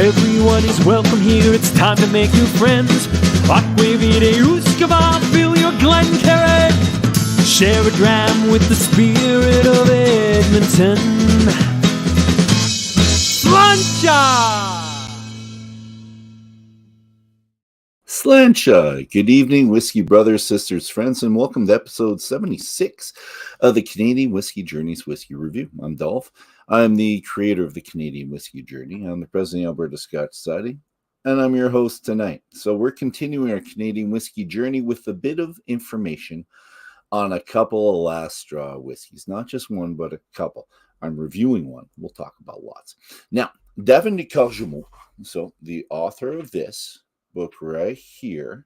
Everyone is welcome here, it's time to make new friends. Aquavide Uskava, fill your Glencairn. Share a dram with the spirit of Edmonton. Slancha! Slancha! Good evening, whiskey brothers, sisters, friends, and welcome to episode 76 of the Canadian Whisky Journey's Whiskey Review. I'm Dolph. I'm the creator of the Canadian Whisky Journey. I'm the president of Alberta Scotch Society, and I'm your host tonight. So we're continuing our Canadian Whisky Journey with a bit of information on a couple of last straw whiskeys. Not just one, but a couple. I'm reviewing one. We'll talk about lots. Now, Davin de Cargemont, so the author of this book right here,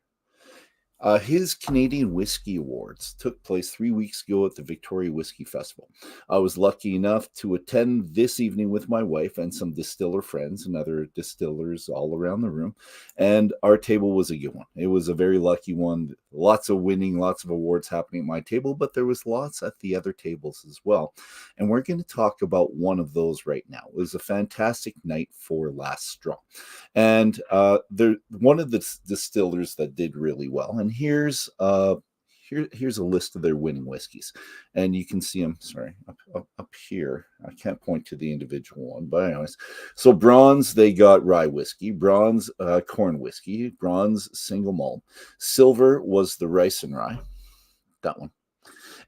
his Canadian Whisky Awards took place 3 weeks ago at the Victoria Whisky Festival. I was lucky enough to attend this evening with my wife and some distiller friends and other distillers all around the room, and our table was a good one. It was a very lucky one. Lots of winning, lots of awards happening at my table, but there was lots at the other tables as well. And we're going to talk about one of those right now. It was a fantastic night for Last Straw. And one of the distillers that did really well. And here's a list of their winning whiskeys. And you can see them, up here. I can't point to the individual one, but anyways. So bronze, they got rye whiskey. Bronze, corn whiskey. Bronze, single malt. Silver was the rice and rye. That one.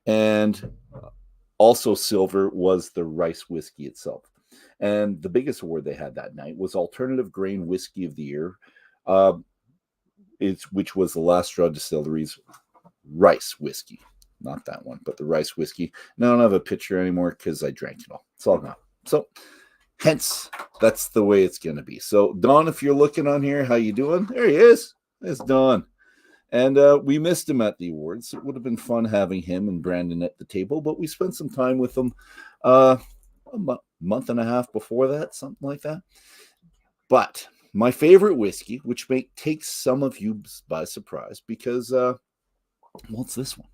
And also silver was the rice whiskey itself. And the biggest award they had that night was Alternative Grain Whiskey of the Year, which was the Last Straw Distilleries rice whiskey. Not that one, but the rice whiskey. Now I don't have a picture anymore because I drank it all. It's all gone. So, hence, that's the way it's going to be. So, Don, if you're looking on here, how you doing? There he is. There's Don. And we missed him at the awards. It would have been fun having him and Brandon at the table, but we spent some time with them a month and a half before that, something like that. But my favorite whiskey, which may take some of you by surprise, because, it's this one.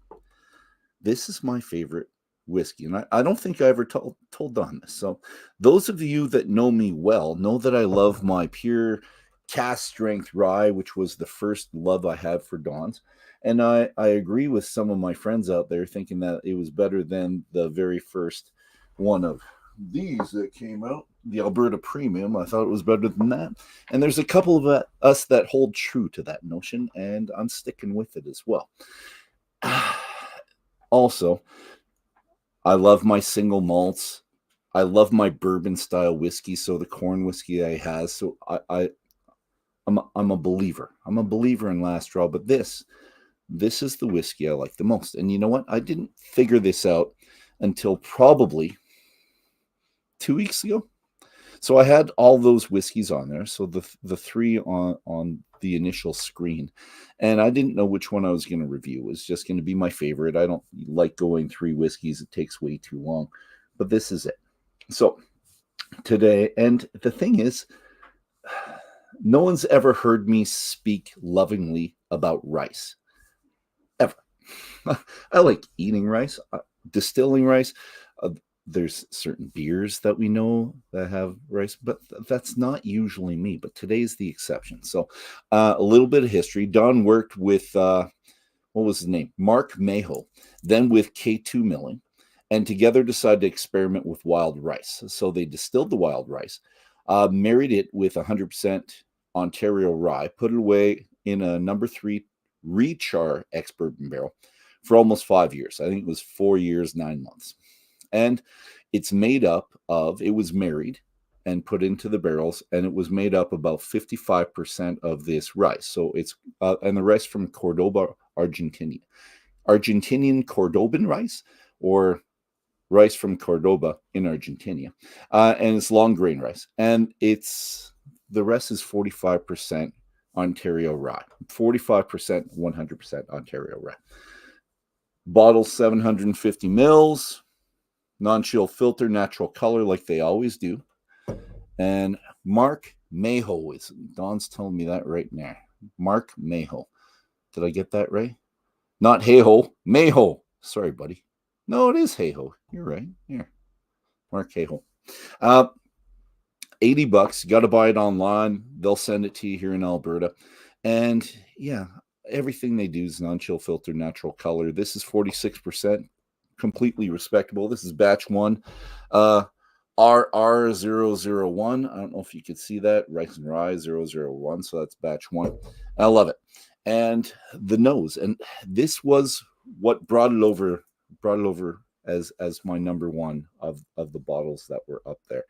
This is my favorite whiskey, and I don't think I ever told Don this. So those of you that know me well know that I love my pure cast strength rye, which was the first love I had for Don's. And I agree with some of my friends out there thinking that it was better than the very first one of these that came out, the Alberta Premium. I thought it was better than that. And there's a couple of us that hold true to that notion, and I'm sticking with it as well. Also, I love my single malts. I love my bourbon style whiskey. So the corn whiskey I has. So I'm a believer. I'm a believer in Last Straw, but this is the whiskey I like the most. And you know what? I didn't figure this out until probably 2 weeks ago. So I had all those whiskeys on there. So the three on the initial screen, and I didn't know which one I was going to review. It was just going to be my favorite. I don't like going 3 whiskeys. It takes way too long, but this is it. So today, and the thing is, no one's ever heard me speak lovingly about rice, ever. I like eating rice, distilling rice. There's certain beers that we know that have rice, but that's not usually me. But today's the exception. So a little bit of history. Don worked with, what was his name? Mark Mayhew, then with K2 Milling, and together decided to experiment with wild rice. So they distilled the wild rice, married it with 100% Ontario rye, put it away in a number 3 rechar ex-bourbon barrel for almost 5 years. I think it was 4 years, 9 months. And it's made up of, it was married and put into the barrels, and it was made up about 55% of this rice. So it's, and the rice from Cordoba, Argentina. Argentinian Cordoban rice, or rice from Cordoba in Argentina. And it's long grain rice. And the rest is 45% Ontario rye. 45%, 100% Ontario rye. Bottle 750 mils. Non-chill filter, natural color like they always do. And Mark Mayhew is, Don's telling me that right now. Mark Mayhew. Did I get that right? Not Hayho, Mayhew. Sorry, buddy. No, it is Hayho. You're right. Here. Mark Hayho. $80. You got to buy it online. They'll send it to you here in Alberta. And yeah, everything they do is non-chill filter, natural color. This is 46%, completely respectable. This is batch 1. RR001. I don't know if you could see that. Rice and Rye 001. So that's batch 1. I love it. And the nose. And this was what brought it over as my number 1 of the bottles that were up there.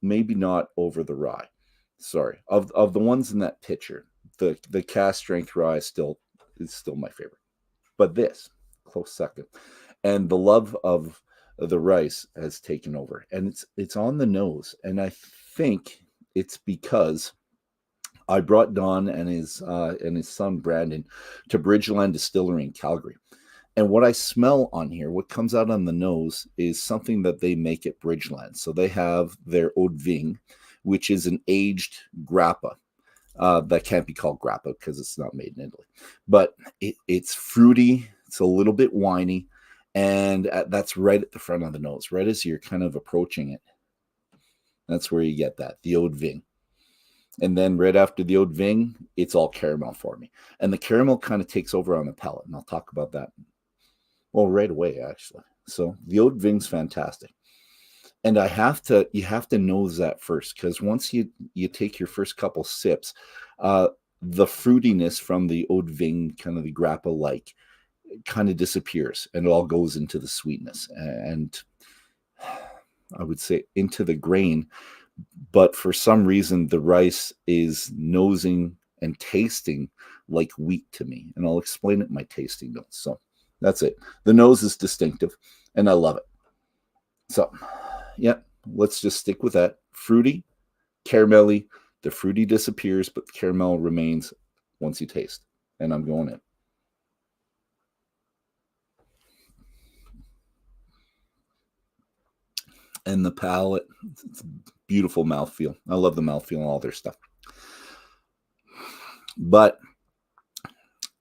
Maybe not over the rye. Sorry. Of the ones in that picture, the cast strength rye is still my favorite. But this, close second. And the love of the rice has taken over. And it's on the nose. And I think it's because I brought Don and his son Brandon to Bridgeland Distillery in Calgary. And what I smell on here, what comes out on the nose, is something that they make at Bridgeland. So they have their Eau de Vigne, which is an aged grappa. That can't be called grappa because it's not made in Italy. But it's fruity. It's a little bit winey. And that's right at the front of the nose, right as you're kind of approaching it. That's where you get that, the Eau de Vigne. And then right after the Eau de Vigne, it's all caramel for me. And the caramel kind of takes over on the palate. And I'll talk about that. Well, right away, actually. So the Eau de Vigne's fantastic. And you have to nose that first, because once you take your first couple sips, the fruitiness from the Eau de Vigne, kind of the grappa-like, kind of disappears, and it all goes into the sweetness. And I would say into the grain. But for some reason, the rice is nosing and tasting like wheat to me. And I'll explain it in my tasting notes. So that's it. The nose is distinctive, and I love it. So, yeah, let's just stick with that. Fruity, caramelly. The fruity disappears, but the caramel remains once you taste. And I'm going in. And the palate, it's beautiful mouthfeel. I love the mouthfeel and all their stuff. But,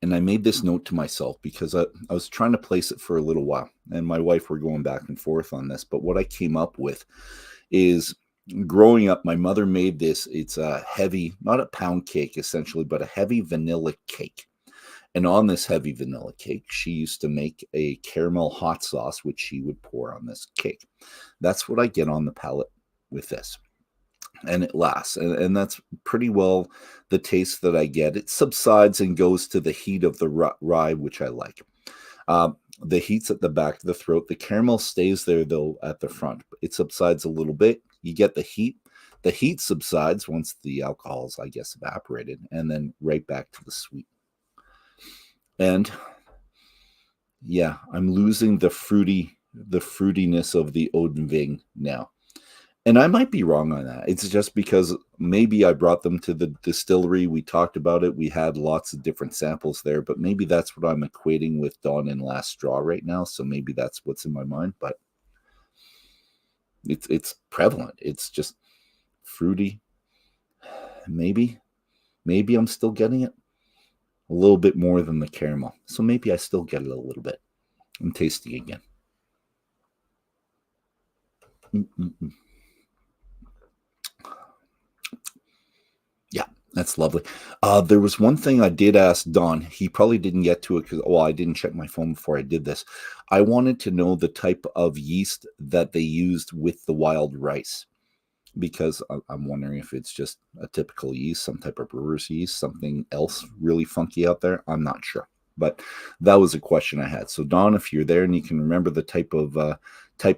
and I made this note to myself because I was trying to place it for a little while, and my wife were going back and forth on this. But what I came up with is, growing up, my mother made this. It's a heavy, not a pound cake essentially, but a heavy vanilla cake. And on this heavy vanilla cake, she used to make a caramel hot sauce, which she would pour on this cake. That's what I get on the palate with this. And it lasts. And that's pretty well the taste that I get. It subsides and goes to the heat of the rye, which I like. The heat's at the back of the throat. The caramel stays there, though, at the front. It subsides a little bit. You get the heat. The heat subsides once the alcohol's, I guess, evaporated. And then right back to the sweet. And yeah, I'm losing the fruitiness of the Eau de Vigne now. And I might be wrong on that. It's just because maybe I brought them to the distillery. We talked about it. We had lots of different samples there, but maybe that's what I'm equating with Dawn and Last Straw right now. So maybe that's what's in my mind, but it's prevalent. It's just fruity. Maybe I'm still getting it a little bit more than the caramel. So maybe I still get it a little bit. I'm tasting again. Yeah, that's lovely. There was one thing I did ask Don. He probably didn't get to it because, I didn't check my phone before I did this. I wanted to know the type of yeast that they used with the wild rice, because I'm wondering if it's just a typical yeast, some type of brewer's yeast, something else really funky out there. I'm not sure. But that was a question I had. So Don, if you're there and you can remember the type of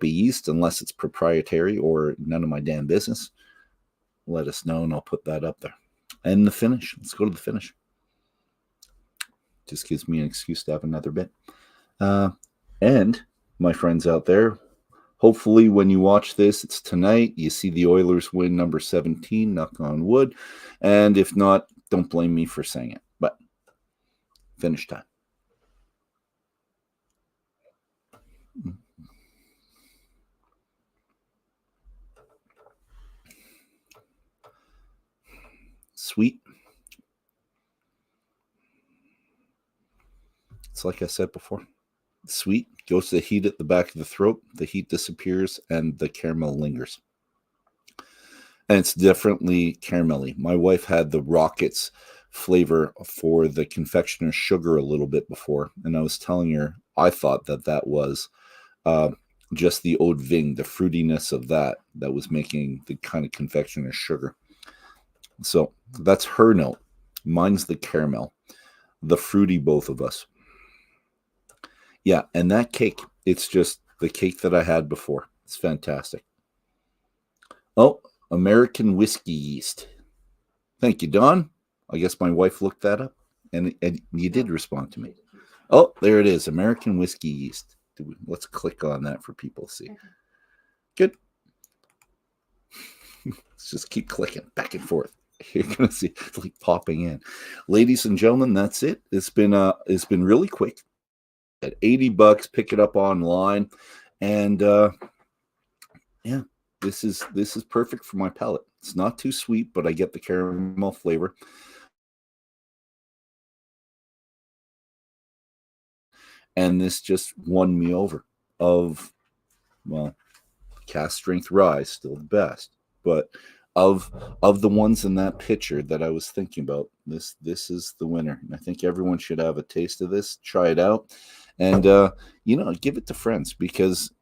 yeast, unless it's proprietary or none of my damn business, let us know and I'll put that up there. And the finish. Let's go to the finish. Just gives me an excuse to have another bit. And my friends out there, hopefully when you watch this, it's tonight. You see the Oilers win number 17, knock on wood. And if not, don't blame me for saying it. But finish time. Sweet. It's like I said before. Sweet. Goes to the heat at the back of the throat. The heat disappears and the caramel lingers. And it's definitely caramelly. My wife had the Rockets flavor for the confectioner's sugar a little bit before, and I was telling her I thought that was uh, just the eau de vin, the fruitiness of that was making the kind of confectioner's sugar. So that's her note. Mine's the caramel, the fruity, both of us. Yeah, and that cake, it's just the cake that I had before. It's fantastic. Oh, American whiskey yeast. Thank you, Don. I guess my wife looked that up, and you did respond to me. Oh, there it is, American whiskey yeast. Let's click on that for people to see. Good. Let's just keep clicking back and forth. You're gonna see it's like popping in. Ladies and gentlemen, that's it. It's been really quick. At $80, pick it up online, and yeah, this is perfect for my palate. It's not too sweet, but I get the caramel flavor. And this just won me over. Well, cast strength rye, still the best, but of the ones in that picture that I was thinking about, this is the winner. And I think everyone should have a taste of this, try it out, and give it to friends, because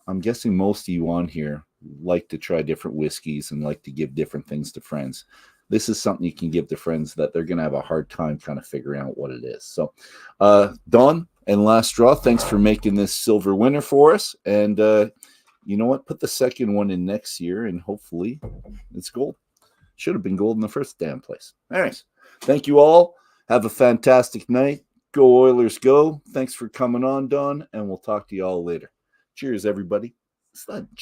I'm guessing most of you on here like to try different whiskeys and like to give different things to friends. This is something you can give to friends that they're going to have a hard time kind of figuring out what it is. So, Don and Last Straw, thanks for making this silver winner for us. And you know what? Put the second one in next year, and hopefully it's gold. Should have been gold in the first damn place. Anyways, thank you all. Have a fantastic night. Go Oilers, go. Thanks for coming on, Don, and we'll talk to you all later. Cheers, everybody.